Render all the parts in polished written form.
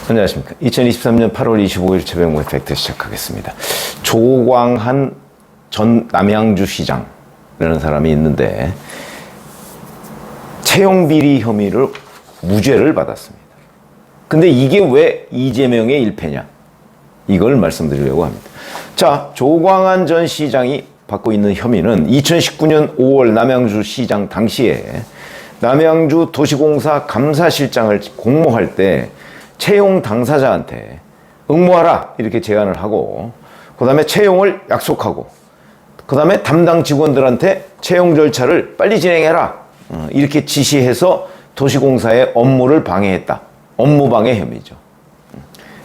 안녕하십니까. 2023년 8월 25일 최병무의 팩트 시작하겠습니다. 조광한 전 남양주 시장이라는 사람이 있는데 채용비리 혐의를 무죄를 받았습니다. 근데 이게 왜 이재명의 일패냐? 이걸 말씀드리려고 합니다. 자, 조광한 전 시장이 받고 있는 혐의는 2019년 5월 남양주 시장 당시에 남양주 도시공사 감사실장을 공모할 때 채용 당사자한테 응모하라 이렇게 제안을 하고, 그 다음에 채용을 약속하고, 그 다음에 담당 직원들한테 채용 절차를 빨리 진행해라 이렇게 지시해서 도시공사의 업무를 방해했다. 업무방해 혐의죠.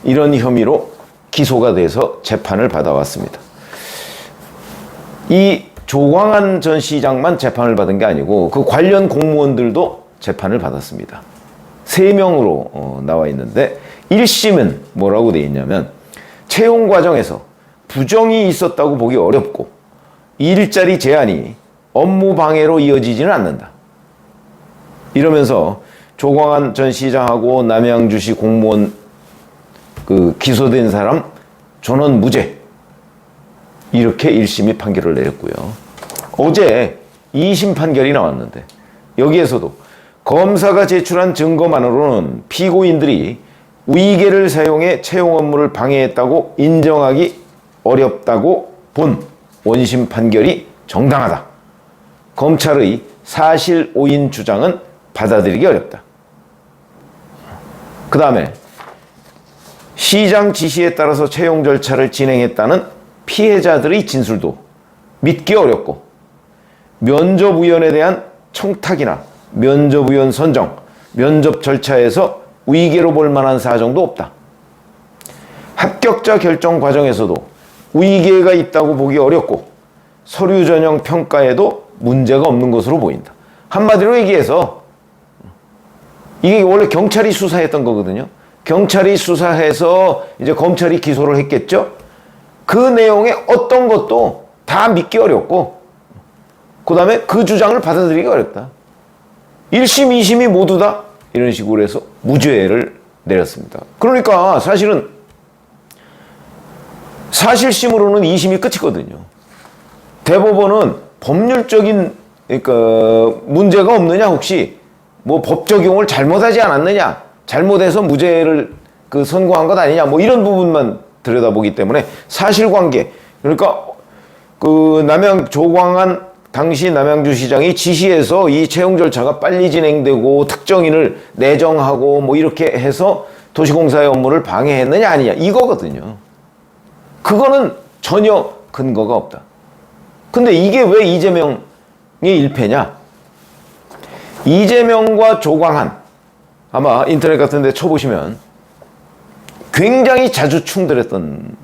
이런 혐의로 기소가 돼서 재판을 받아왔습니다. 이 조광한 전 시장만 재판을 받은 게 아니고 그 관련 공무원들도 재판을 받았습니다. 3명으로 나와 있는데 1심은 뭐라고 되어 있냐면 채용 과정에서 부정이 있었다고 보기 어렵고 일자리 제한이 업무 방해로 이어지지는 않는다. 이러면서 조광한 전 시장하고 남양주시 공무원 기소된 사람 전원 무죄 이렇게 1심이 판결을 내렸고요. 어제 2심 판결이 나왔는데 여기에서도 검사가 제출한 증거만으로는 피고인들이 위계를 사용해 채용 업무를 방해했다고 인정하기 어렵다고 본 원심 판결이 정당하다. 검찰의 사실 오인 주장은 받아들이기 어렵다. 그 다음에 시장 지시에 따라서 채용 절차를 진행했다는 피해자들의 진술도 믿기 어렵고 면접위원에 대한 청탁이나 면접위원 선정, 면접 절차에서 위계로 볼 만한 사정도 없다. 합격자 결정 과정에서도 위계가 있다고 보기 어렵고 서류 전형 평가에도 문제가 없는 것으로 보인다. 한마디로 얘기해서 이게 원래 경찰이 수사했던 거거든요. 경찰이 수사해서 이제 검찰이 기소를 했겠죠. 그 내용의 어떤 것도 다 믿기 어렵고 그 다음에 그 주장을 받아들이기 어렵다. 1심, 2심이 모두 다 이런 식으로 해서 무죄를 내렸습니다. 그러니까 사실은 사실심으로는 2심이 끝이거든요. 대법원은 법률적인 문제가 없느냐, 혹시 뭐 법 적용을 잘못하지 않았느냐, 잘못해서 무죄를 선고한 것 아니냐, 뭐 이런 부분만 들여다보기 때문에 사실관계, 그러니까 조광한 당시 남양주시장이 지시해서 이 채용 절차가 빨리 진행되고 특정인을 내정하고 뭐 이렇게 해서 도시공사의 업무를 방해했느냐 아니냐 이거거든요. 그거는 전혀 근거가 없다. 근데 이게 왜 이재명의 일패냐? 이재명과 조광한, 아마 인터넷 같은 데 쳐보시면 굉장히 자주 충돌했던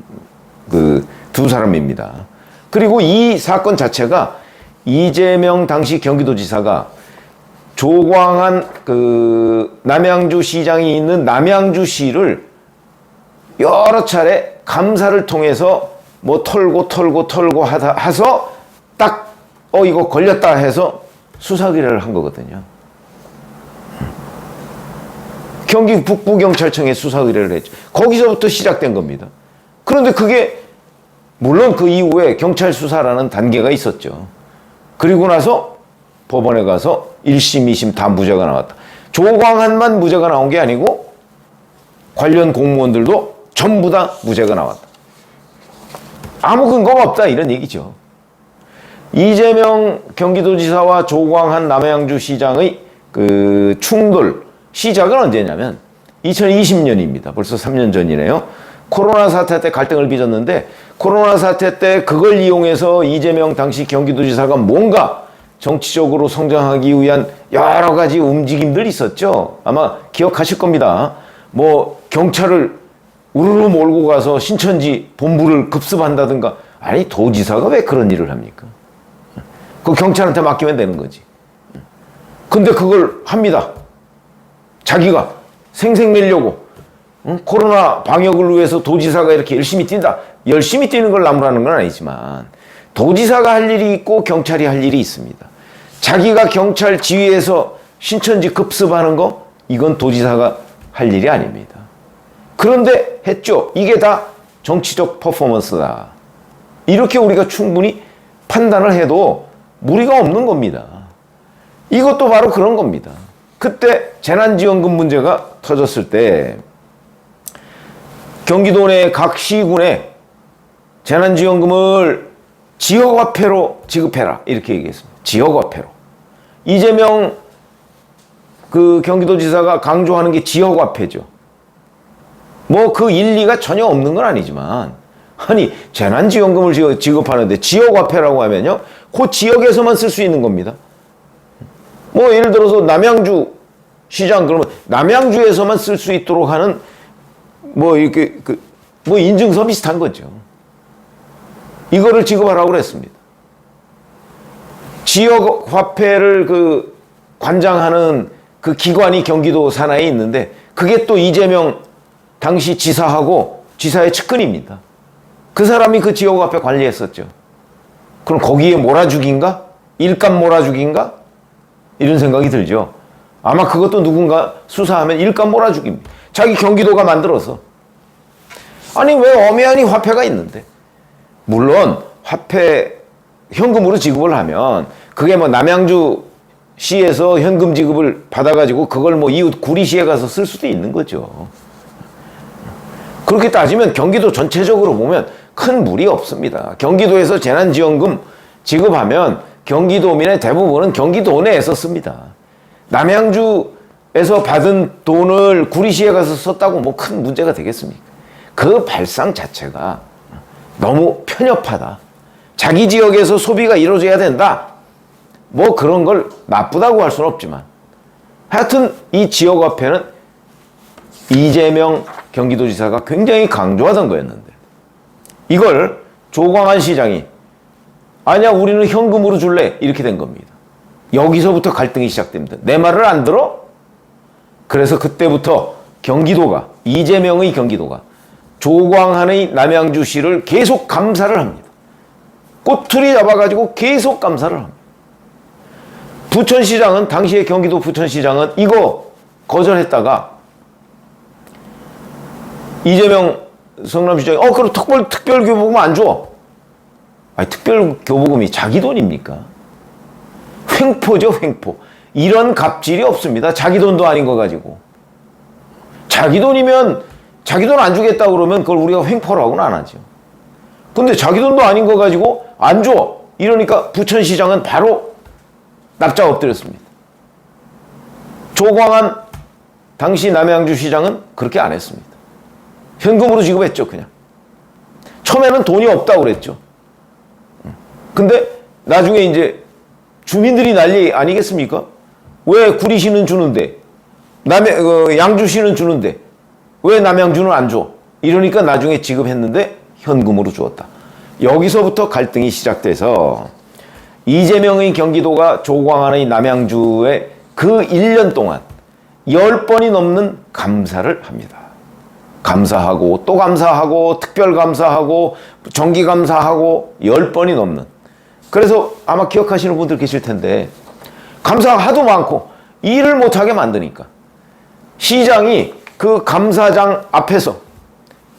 두 사람입니다. 그리고 이 사건 자체가 이재명 당시 경기도지사가 조광한 남양주 시장이 있는 남양주시를 여러 차례 감사를 통해서 뭐 털고 해서 딱 이거 걸렸다 해서 수사 의뢰를 한 거거든요. 경기 북부경찰청에 수사 의뢰를 했죠. 거기서부터 시작된 겁니다. 그런데 그게 물론 그 이후에 경찰 수사라는 단계가 있었죠. 그리고 나서 법원에 가서 1심, 2심 다 무죄가 나왔다. 조광한만 무죄가 나온 게 아니고 관련 공무원들도 전부 다 무죄가 나왔다. 아무 근거가 없다 이런 얘기죠. 이재명 경기도지사와 조광한 남양주시장의 충돌 시작은 언제냐면 2020년입니다. 벌써 3년 전이네요. 코로나 사태 때 갈등을 빚었는데 코로나 사태 때 그걸 이용해서 이재명 당시 경기도지사가 뭔가 정치적으로 성장하기 위한 여러 가지 움직임들이 있었죠. 아마 기억하실 겁니다. 뭐 경찰을 우르르 몰고 가서 신천지 본부를 급습한다든가. 아니, 도지사가 왜 그런 일을 합니까? 그 경찰한테 맡기면 되는 거지. 근데 그걸 합니다. 자기가 생색 내려고. 코로나 방역을 위해서 도지사가 이렇게 열심히 뛴다. 열심히 뛰는 걸 나무라는 건 아니지만 도지사가 할 일이 있고 경찰이 할 일이 있습니다. 자기가 경찰 지휘에서 신천지 급습하는 거, 이건 도지사가 할 일이 아닙니다. 그런데 했죠. 이게 다 정치적 퍼포먼스다. 이렇게 우리가 충분히 판단을 해도 무리가 없는 겁니다. 이것도 바로 그런 겁니다. 그때 재난지원금 문제가 터졌을 때 경기도 내 각 시군에 재난지원금을 지역화폐로 지급해라 이렇게 얘기했습니다. 지역화폐로. 이재명 그 경기도지사가 강조하는 게 지역화폐죠. 뭐 그 일리가 전혀 없는 건 아니지만, 아니 재난지원금을 지급하는데 지역화폐라고 하면요, 그 지역에서만 쓸 수 있는 겁니다. 뭐 예를 들어서 남양주 시장 그러면 남양주에서만 쓸 수 있도록 하는 뭐 이렇게 뭐 인증서 비슷한 거죠. 이거를 지급하라고 그랬습니다. 지역 화폐를 그 관장하는 그 기관이 경기도 산하에 있는데 그게 또 이재명 당시 지사하고 지사의 측근입니다. 그 사람이 그 지역 화폐 관리했었죠. 그럼 거기에 몰아주기인가? 일감 몰아주기인가? 이런 생각이 들죠. 아마 그것도 누군가 수사하면 일감 몰아주기입니다. 자기 경기도가 만들어서. 아니 왜 엄연히 화폐가 있는데, 물론 화폐 현금으로 지급을 하면 그게 뭐 남양주 시에서 현금 지급을 받아가지고 그걸 뭐 이웃 구리시에 가서 쓸 수도 있는 거죠. 그렇게 따지면 경기도 전체적으로 보면 큰 무리 없습니다. 경기도에서 재난지원금 지급하면 경기도민의 대부분은 경기도 내에서 씁니다. 남양주에서 받은 돈을 구리시에 가서 썼다고 뭐 큰 문제가 되겠습니까? 그 발상 자체가 너무 편협하다. 자기 지역에서 소비가 이루어져야 된다. 뭐 그런 걸 나쁘다고 할 수는 없지만, 하여튼 이 지역화폐는 이재명 경기도지사가 굉장히 강조하던 거였는데, 이걸 조광한 시장이 아니야 우리는 현금으로 줄래 이렇게 된 겁니다. 여기서부터 갈등이 시작됩니다. 내 말을 안 들어? 그래서 그때부터 경기도가, 이재명의 경기도가 조광한의 남양주시를 계속 감사를 합니다. 꼬투리 잡아가지고 계속 감사를 합니다. 부천시장은, 당시에 경기도 부천시장은 이거 거절했다가 이재명 성남시장이 그럼 특별교부금 안 줘. 아니 특별교부금이 자기 돈입니까? 횡포죠, 횡포. 이런 갑질이 없습니다. 자기 돈도 아닌 거 가지고. 자기 돈이면 자기 돈 안 주겠다 그러면 그걸 우리가 횡포라고는 안 하죠. 근데 자기 돈도 아닌 거 가지고 안 줘. 이러니까 부천시장은 바로 납작 엎드렸습니다. 조광한 당시 남양주시장은 그렇게 안 했습니다. 현금으로 지급했죠, 그냥. 처음에는 돈이 없다고 그랬죠. 근데 나중에 이제 주민들이 난리 아니겠습니까? 왜 구리시는 주는데, 양주시는 주는데, 왜 남양주는 안 줘? 이러니까 나중에 지급했는데 현금으로 주었다. 여기서부터 갈등이 시작돼서 이재명의 경기도가 조광한의 남양주에 그 1년 동안 10번이 넘는 감사를 합니다. 감사하고 또 감사하고 특별감사하고 정기감사하고 10번이 넘는. 그래서 아마 기억하시는 분들 계실 텐데, 감사가 하도 많고 일을 못하게 만드니까 시장이 그 감사장 앞에서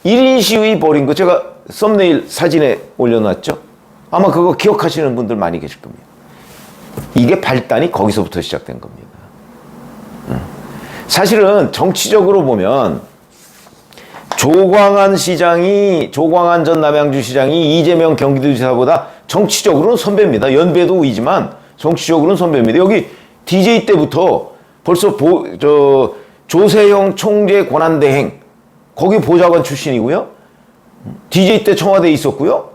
1인 시위 벌인 거 제가 썸네일 사진에 올려놨죠. 아마 그거 기억하시는 분들 많이 계실 겁니다. 이게 발단이 거기서부터 시작된 겁니다. 사실은 정치적으로 보면 조광한 전 남양주 시장이 이재명 경기도지사보다 정치적으로는 선배입니다. 연배도 이지만 정치적으로는 선배입니다. 여기 DJ 때부터 벌써 조세형 총재 권한대행 거기 보좌관 출신이고요. DJ 때 청와대에 있었고요.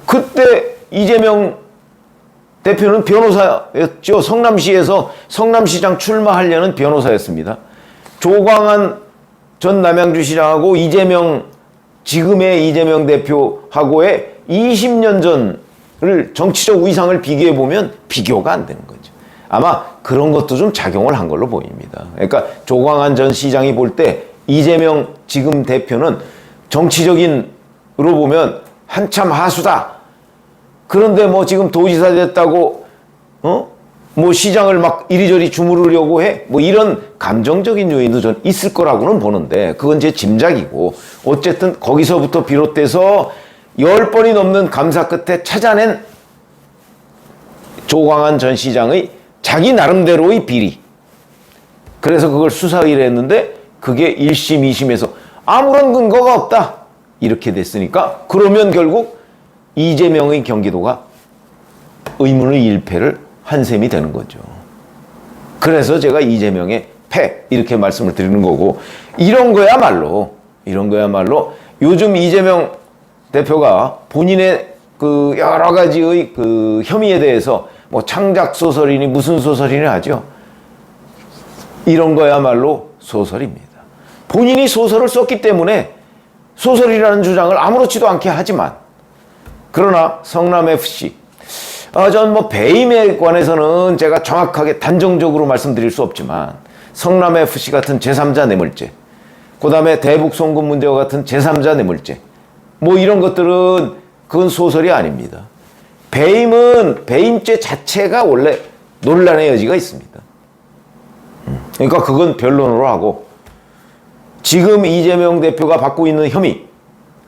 그때 이재명 대표는 변호사였죠. 성남시에서 성남시장 출마하려는 변호사였습니다. 조광한 전 남양주시장하고 지금의 이재명 대표하고의 20년 전을 정치적 위상을 비교해보면 비교가 안 되는 거죠. 아마 그런 것도 좀 작용을 한 걸로 보입니다. 그러니까 조광한 전 시장이 볼 때 이재명 지금 대표는 정치적인으로 보면 한참 하수다. 그런데 뭐 지금 도지사 됐다고 뭐 시장을 막 이리저리 주무르려고 해? 뭐 이런 감정적인 요인도 전 있을 거라고는 보는데 그건 제 짐작이고 어쨌든 거기서부터 비롯돼서 10번이 넘는 감사 끝에 찾아낸 조광한 전 시장의 자기 나름대로의 비리. 그래서 그걸 수사의뢰 했는데 그게 1심, 2심에서 아무런 근거가 없다. 이렇게 됐으니까 그러면 결국 이재명의 경기도가 의문의 일패를 한 셈이 되는 거죠. 그래서 제가 이재명의 패 이렇게 말씀을 드리는 거고 이런 거야말로 요즘 이재명 대표가 본인의 그 여러 가지의 그 혐의에 대해서 뭐 창작 소설이니 무슨 소설이니 하죠. 이런 거야말로 소설입니다. 본인이 소설을 썼기 때문에 소설이라는 주장을 아무렇지도 않게 하지만 그러나 성남FC 전 뭐 배임에 관해서는 제가 정확하게 단정적으로 말씀드릴 수 없지만 성남FC 같은 제3자 뇌물죄 그 다음에 대북송금 문제와 같은 제3자 뇌물죄 뭐 이런 것들은 그건 소설이 아닙니다. 배임은 배임죄 자체가 원래 논란의 여지가 있습니다. 그러니까 그건 변론으로 하고 지금 이재명 대표가 받고 있는 혐의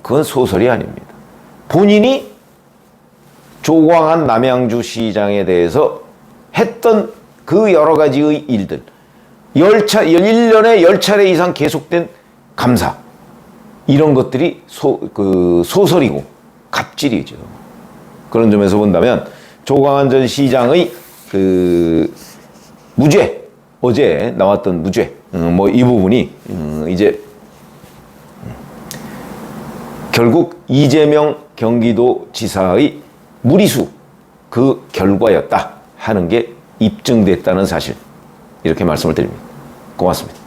그건 소설이 아닙니다. 본인이 조광한 남양주 시장에 대해서 했던 그 여러 가지의 일들 1년에 10차례 이상 계속된 감사 이런 것들이 소설이고 갑질이죠. 그런 점에서 본다면 조광한 전 시장의 그 무죄 어제 나왔던 무죄 뭐 이 부분이 이제 결국 이재명 경기도지사의 무리수 그 결과였다 하는 게 입증됐다는 사실 이렇게 말씀을 드립니다. 고맙습니다.